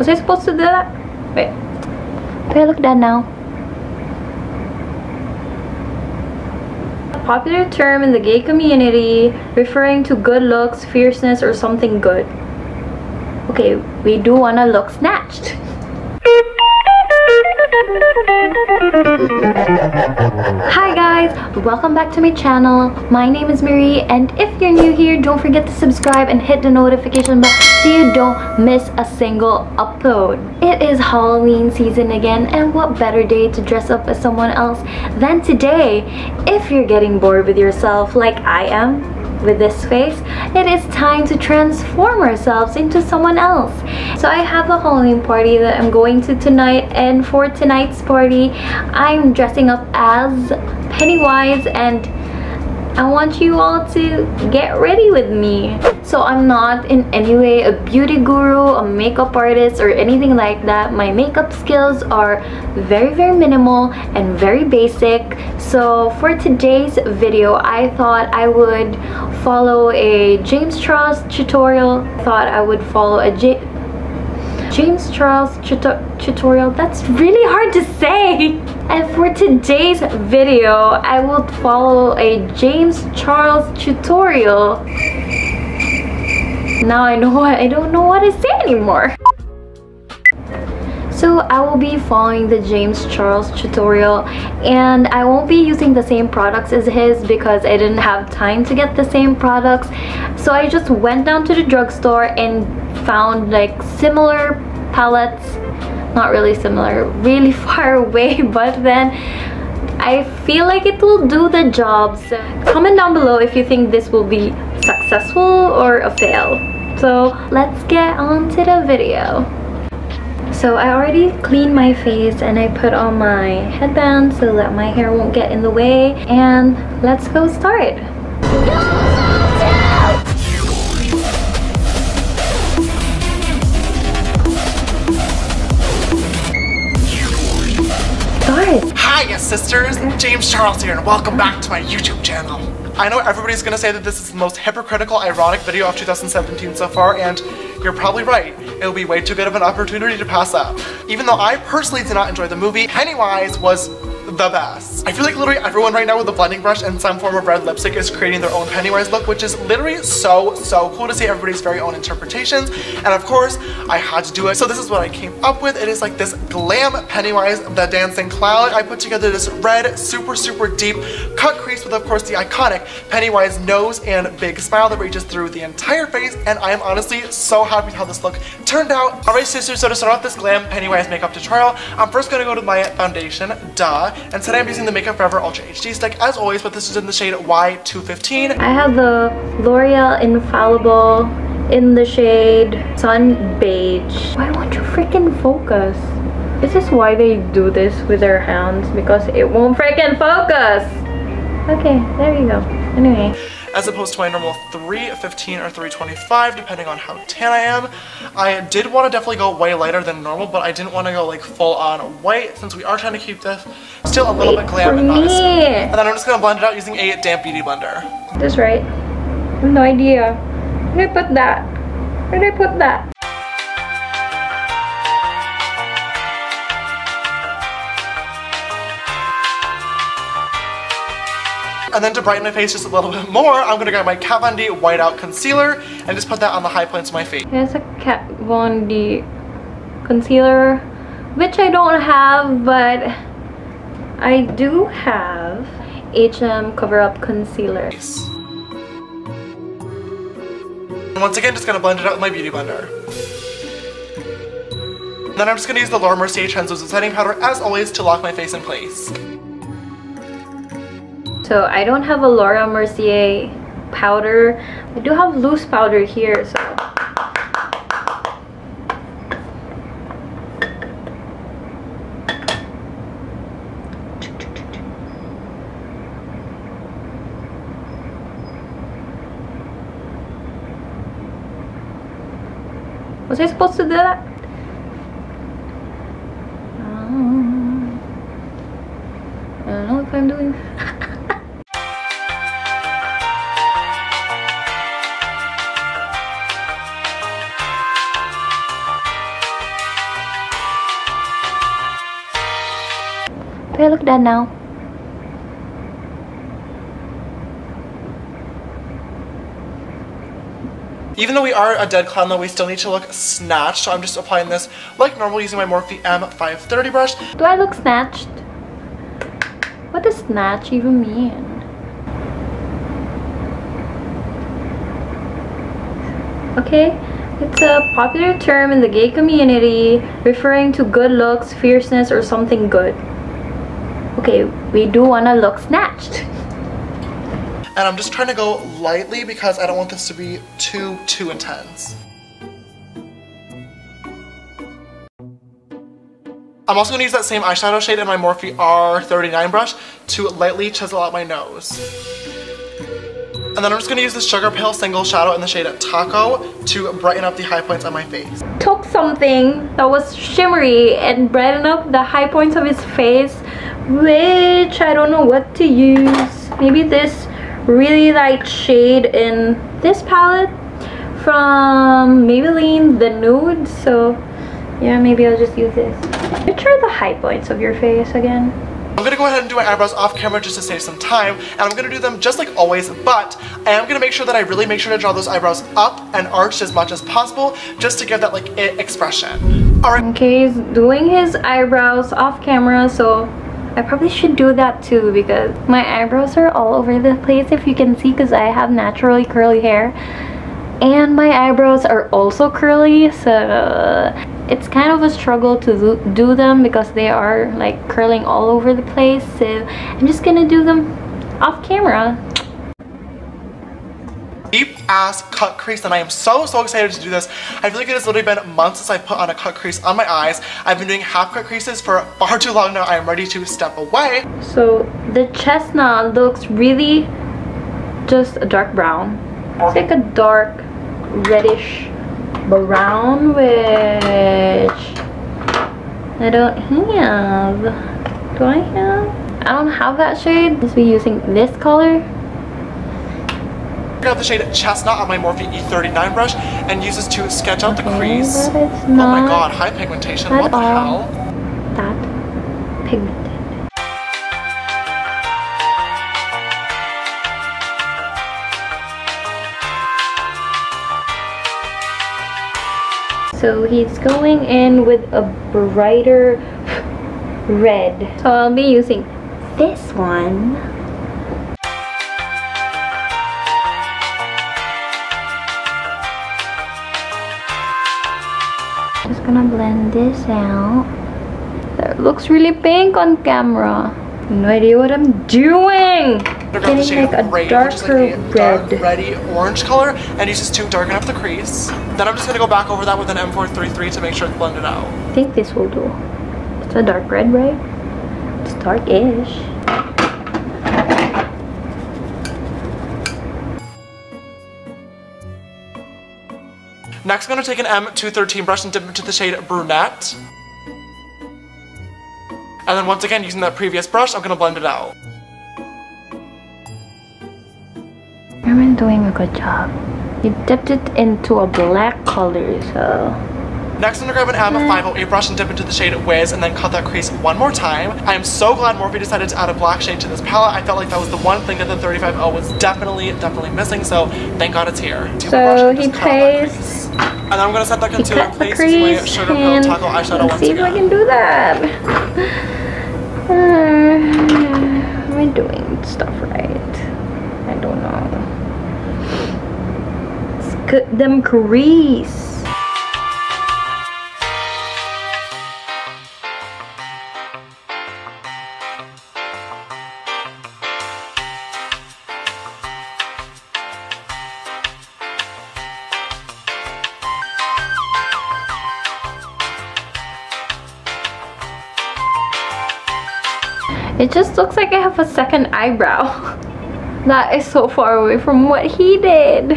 Was I supposed to do that? Wait. Do I look dead now? A popular term in the gay community referring to good looks, fierceness, or something good. Okay, we do wanna look snatched. Hi guys, welcome back to my channel. My name is Marie, and if you're new here, don't forget to subscribe and hit the notification bell so you don't miss a single upload. It is Halloween season again, and what better day to dress up as someone else than today? If you're getting bored with yourself like I am with this face, it is time to transform ourselves into someone else. So I have a Halloween party that I'm going to tonight, and for tonight's party I'm dressing up as Pennywise, and I want you all to get ready with me. So I'm not in any way a beauty guru, a makeup artist, or anything like that. My makeup skills are very minimal and very basic. So for today's video, I thought I would follow a James Charles tutorial. I thought I would follow a James Charles tutorial. That's really hard to say. And for today's video, I will follow a James Charles tutorial. Now I don't know what to say anymore. So I will be following the James Charles tutorial, and I won't be using the same products as his because I didn't have time to get the same products. So I just went down to the drugstore and found like similar palettes. Not really similar, really far away, but then I feel like it will do the job. So comment down below if you think this will be successful or a fail. So let's get on to the video. So I already cleaned my face and I put on my headband so that my hair won't get in the way, and let's go start. Hi sisters, James Charles here, and welcome back to my YouTube channel. I know everybody's gonna say that this is the most hypocritical, ironic video of 2017 so far, and you're probably right. It will be way too good of an opportunity to pass up. Even though I personally did not enjoy the movie, Pennywise was the best. I feel like literally everyone right now with a blending brush and some form of red lipstick is creating their own Pennywise look, which is literally so cool to see everybody's very own interpretations. And of course, I had to do it. So this is what I came up with. It is like this glam Pennywise, the dancing clown. I put together this red, super deep cut crease with, of course, the iconic Pennywise nose and big smile that reaches through the entire face. And I am honestly so happy with how this look turned out. Alright sisters, so to start off this glam Pennywise makeup tutorial, I'm first going to go to my foundation, and today I'm using the Makeup Forever Ultra HD stick as always, but this is in the shade Y215. I have the L'Oreal Infallible in the shade Sun Beige. Why won't you freaking focus? Is this why they do this with their hands? Because it won't freaking focus! Okay, there you go. Anyway. As opposed to my normal 315 or 325, depending on how tan I am. I did want to definitely go way lighter than normal, but I didn't want to go like full on white since we are trying to keep this still a little bit glam and not as smooth. And then I'm just going to blend it out using a damp beauty blender. That's right. I have no idea. Where did I put that? Where did I put that? And then to brighten my face just a little bit more, I'm going to grab my Kat Von D Whiteout Concealer and just put that on the high points of my face. Here's a Kat Von D concealer, which I don't have, but I do have H&M Cover Up Concealer. And once again, just going to blend it out with my beauty blender. And then I'm just going to use the Flormar Translucent Setting Powder, as always, to lock my face in place. So I don't have a Laura Mercier powder. I do have loose powder here, so. Was I supposed to do that? I don't know if I'm doing. Do I look dead now? Even though we are a dead clown though, we still need to look snatched, so I'm just applying this like normal using my Morphe M530 brush. Do I look snatched? What does snatch even mean? Okay, it's a popular term in the gay community referring to good looks, fierceness, or something good. Okay, we do want to look snatched. And I'm just trying to go lightly because I don't want this to be too intense. I'm also going to use that same eyeshadow shade in my Morphe R39 brush to lightly chisel out my nose. And then I'm just going to use this Sugar Pale Single Shadow in the shade Taco to brighten up the high points on my face. Took something that was shimmery and brightened up the high points of his face, which I don't know what to use. Maybe this really light shade in this palette from Maybelline, the Nude. So yeah, maybe I'll just use this. Which are the high points of your face again? I'm gonna go ahead and do my eyebrows off camera just to save some time, and I'm gonna do them just like always, but I am gonna make sure that I really make sure to draw those eyebrows up and arched as much as possible just to give that like it expression. Alright. Okay, he's doing his eyebrows off camera, so I probably should do that too because my eyebrows are all over the place, if you can see, because I have naturally curly hair and my eyebrows are also curly, so it's kind of a struggle to do them because they are like curling all over the place. So I'm just gonna do them off camera. Deep ass cut crease, and I am so excited to do this. I feel like it has literally been months since I put on a cut crease on my eyes. I've been doing half cut creases for far too long now. I am ready to step away. So the chestnut looks really just a dark brown. It's like a dark reddish brown, which I don't have. Do I have? I don't have that shade. Just be using this color. I got the shade Chestnut on my Morphe E39 brush and use this to sketch out the crease. But it's Oh not my god, high pigmentation, at what the all hell? that pigmented. So he's going in with a brighter red. So I'll be using this one. Just gonna blend this out. That looks really pink on camera. No idea what I'm doing. Getting like a darker red, reddy orange color, and use this to darken up the crease. Then I'm just gonna go back over that with an M433 to make sure it's blended out. I think this will do. It's a dark red, right? It's dark-ish. Next, I'm gonna take an M213 brush and dip into the shade Brunette. And then once again, using that previous brush, I'm gonna blend it out. You've been doing a good job. You dipped it into a black color, so... Next, I'm gonna grab an M508 brush and dip into the shade Wiz and then cut that crease one more time. I am so glad Morphe decided to add a black shade to this palette. I felt like that was the one thing that the 35 was definitely missing, so thank God it's here. So he pastes. And then I'm gonna set that concealer in place using my Sugar Pill Taco eyeshadow once see if I can do that. Am I doing stuff right? I don't know. Let's cut them crease. It just looks like I have a second eyebrow. That is so far away from what he did.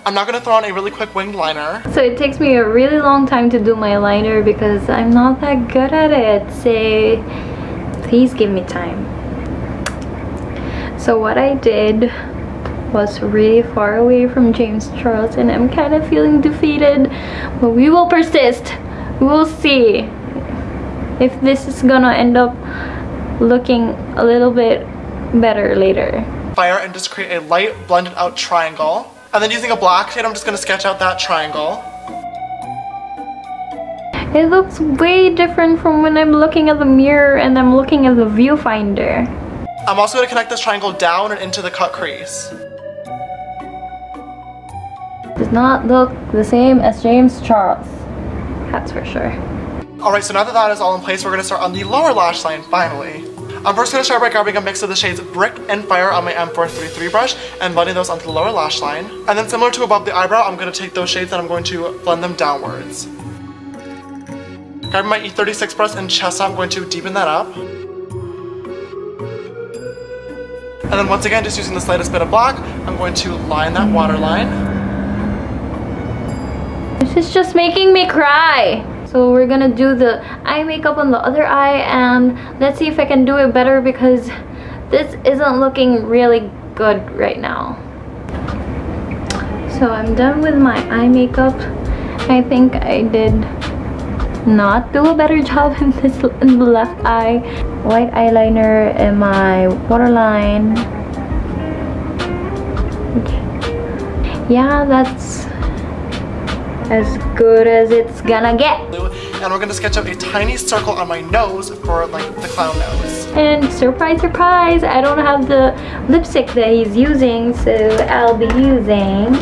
I'm not gonna throw on a really quick winged liner. So it takes me a really long time to do my liner because I'm not that good at it. So please give me time. So what I did was really far away from James Charles and I'm kind of feeling defeated. But we will persist. We will see. if this is gonna end up looking a little bit better later. Fire and just create a light blended out triangle. And then using a black shade, I'm just gonna sketch out that triangle. It looks way different from when I'm looking at the mirror and I'm looking at the viewfinder. I'm also gonna connect this triangle down and into the cut crease. Does not look the same as James Charles. That's for sure. Alright, so now that that is all in place, we're gonna start on the lower lash line, finally. I'm first gonna start by grabbing a mix of the shades Brick and Fire on my M433 brush and blending those onto the lower lash line. And then similar to above the eyebrow, I'm gonna take those shades and I'm going to blend them downwards. Grabbing my E36 brush and chestnut, I'm going to deepen that up. And then once again, just using the slightest bit of black, I'm going to line that waterline. This is just making me cry. So we're gonna do the eye makeup on the other eye and let's see if I can do it better because this isn't looking really good right now. So I'm done with my eye makeup. I think I did not do a better job in the left eye. White eyeliner and my waterline. Yeah, that's as good as it's gonna get. And we're gonna sketch out a tiny circle on my nose for like the clown nose. And surprise, surprise, I don't have the lipstick that he's using, so I'll be using.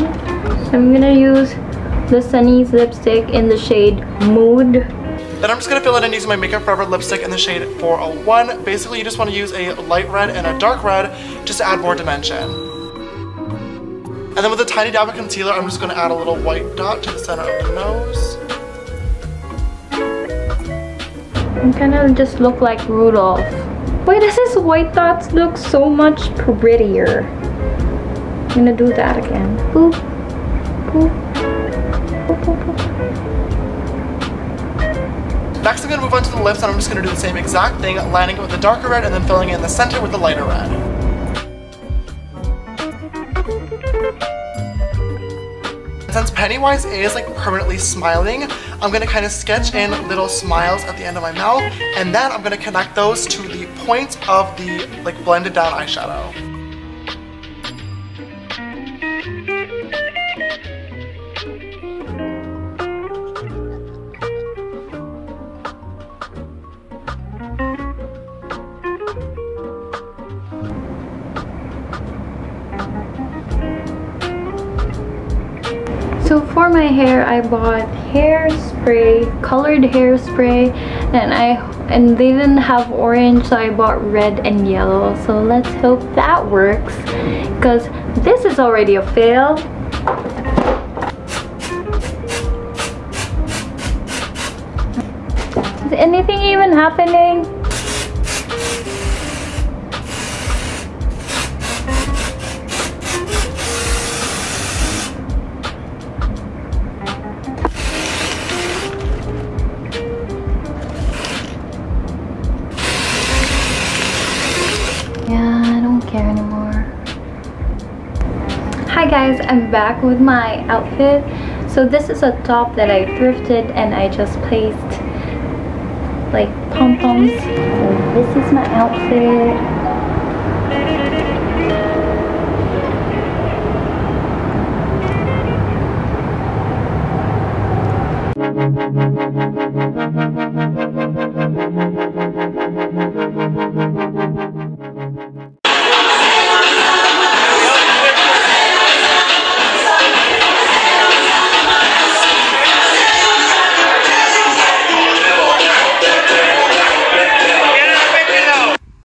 I'm gonna use the Sunnies lipstick in the shade Mood. Then I'm just gonna fill it in using my Makeup Forever lipstick in the shade 401. Basically, you just wanna use a light red and a dark red just to add more dimension. And then with a tiny dab of concealer, I'm just gonna add a little white dot to the center of the nose. I kind of just look like Rudolph. Why does this white dots look so much prettier? I'm gonna do that again. Boop, boop, boop, boop, boop. Next, I'm gonna move on to the lips, and I'm just gonna do the same exact thing, lining it with the darker red and then filling it in the center with the lighter red. Since Pennywise is like permanently smiling, I'm gonna kind of sketch in little smiles at the end of my mouth, and then I'm gonna connect those to the point of the like blended down eyeshadow. So for my hair, I bought hairspray, colored hairspray, and they didn't have orange, so I bought red and yellow. So let's hope that works, because this is already a fail. Is anything even happening? Care anymore. Hi guys, I'm back with my outfit. So this is a top that I thrifted and I just placed like pom-poms. So this is my outfit.